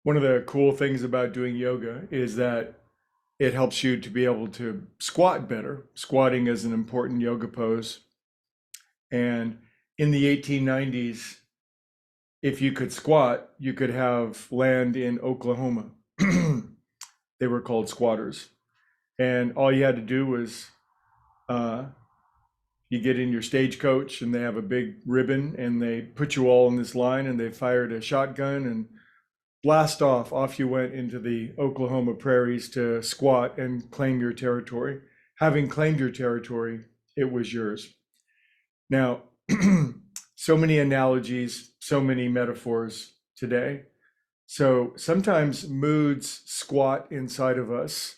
One of the cool things about doing yoga is that it helps you to be able to squat better. Squatting is an important yoga pose. And in the 1890s, if you could squat, you could have land in Oklahoma. They were called squatters. And all you had to do was uh, you get in your stagecoach and they have a big ribbon and they put you all in this line and they fired a shotgun and blast off. Off you went into the Oklahoma prairies to squat and claim your territory. Having claimed your territory, it was yours. Now, so many analogies, so many metaphors today. So sometimes moods squat inside of us.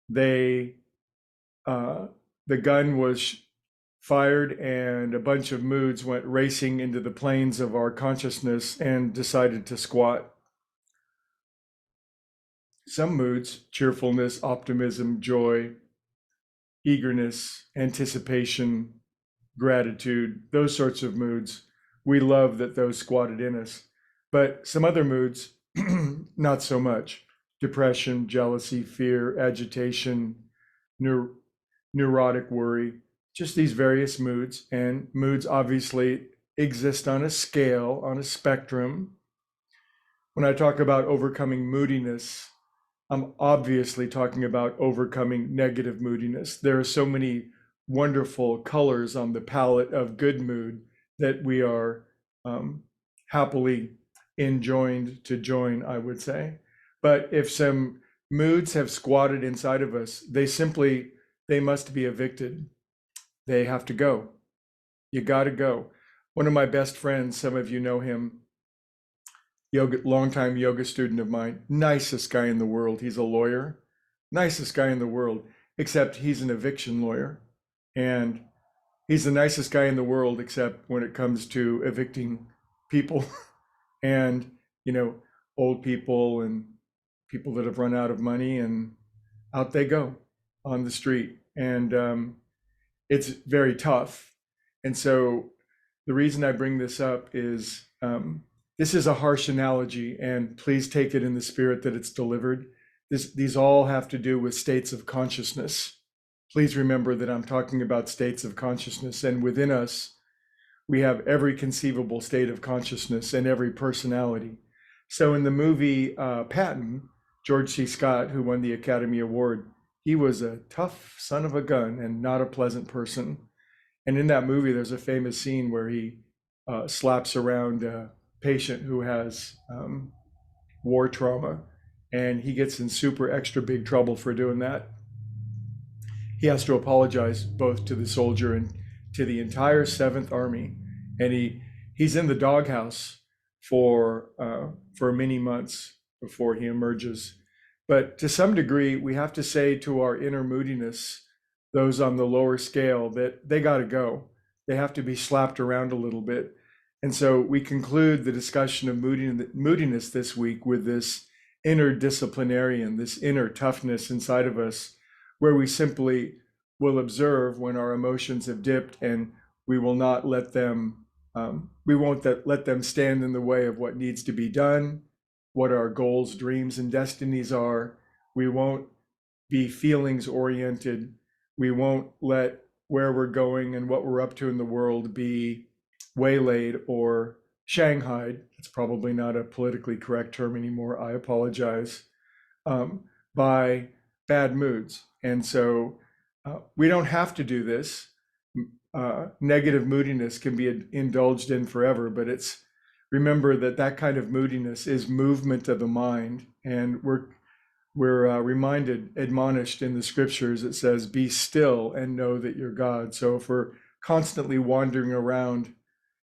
They, uh, the gun was fired and a bunch of moods went racing into the planes of our consciousness and decided to squat. Some moods, cheerfulness, optimism, joy, eagerness, anticipation, gratitude, those sorts of moods, we love that those squatted in us. But some other moods, not so much. Depression, jealousy, fear, agitation, neur- neurotic worry, just these various moods. And moods obviously exist on a scale, on a spectrum. When I talk about overcoming moodiness, I'm obviously talking about overcoming negative moodiness. There are so many wonderful colors on the palette of good mood that we are um, happily enjoined to join, I would say. But if some moods have squatted inside of us, they must be evicted. They have to go. You got to go. One of my best friends, some of you know him, longtime yoga student of mine, nicest guy in the world. He's a lawyer, nicest guy in the world, except he's an eviction lawyer. And he's the nicest guy in the world, except when it comes to evicting people and, you know, old people and people that have run out of money and out they go on the street. And it's very tough. And so the reason I bring this up is this is a harsh analogy, and please take it in the spirit that it's delivered. These all have to do with states of consciousness. Please remember that I'm talking about states of consciousness, and within us, we have every conceivable state of consciousness and every personality. So in the movie Patton, George C. Scott, who won the Academy Award, he was a tough son of a gun and not a pleasant person. And in that movie, there's a famous scene where he slaps around a patient who has war trauma, and he gets in super extra big trouble for doing that. He has to apologize both to the soldier and to the entire Seventh Army, and he's in the doghouse for many months before he emerges. But to some degree, we have to say to our inner moodiness, those on the lower scale, that they got to go. They have to be slapped around a little bit. And so we conclude the discussion of moodiness this week with this inner disciplinarian, this inner toughness inside of us, where we simply will observe when our emotions have dipped, and we will not let them, we won't let them stand in the way of what needs to be done, what our goals, dreams, and destinies are. We won't be feelings oriented. We won't let where we're going and what we're up to in the world be waylaid or shanghaied. It's probably not a politically correct term anymore. I apologize. Um, by bad moods. And so we don't have to do this. Negative moodiness can be indulged in forever, but it's remember that that kind of moodiness is movement of the mind, and we're reminded, admonished in the scriptures. It says, "Be still and know that you're God." So if we're constantly wandering around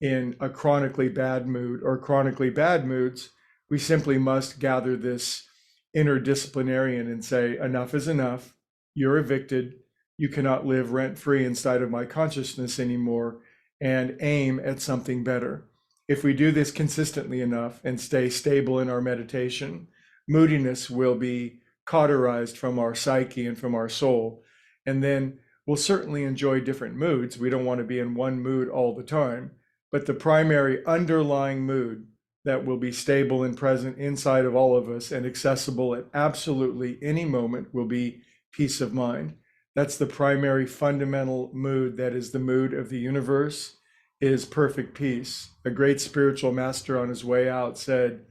in a chronically bad mood or chronically bad moods, we simply must gather this inner disciplinarian and say, enough is enough. You're evicted. You cannot live rent free inside of my consciousness anymore, and aim at something better. If we do this consistently enough and stay stable in our meditation, moodiness will be cauterized from our psyche and from our soul. And then we'll certainly enjoy different moods. We don't want to be in one mood all the time, but the primary underlying mood that will be stable and present inside of all of us and accessible at absolutely any moment will be peace of mind. That's the primary fundamental mood that is the mood of the universe, is perfect peace. A great spiritual master on his way out said,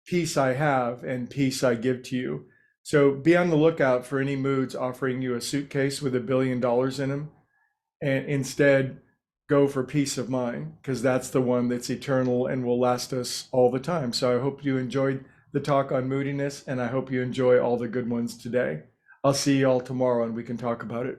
"Peace I have and peace I give to you." So be on the lookout for any moods offering you a suitcase with $1 billion in them, and instead go for peace of mind, because that's the one that's eternal and will last us all the time. So I hope you enjoyed the talk on moodiness, and I hope you enjoy all the good ones today. I'll see you all tomorrow and we can talk about it.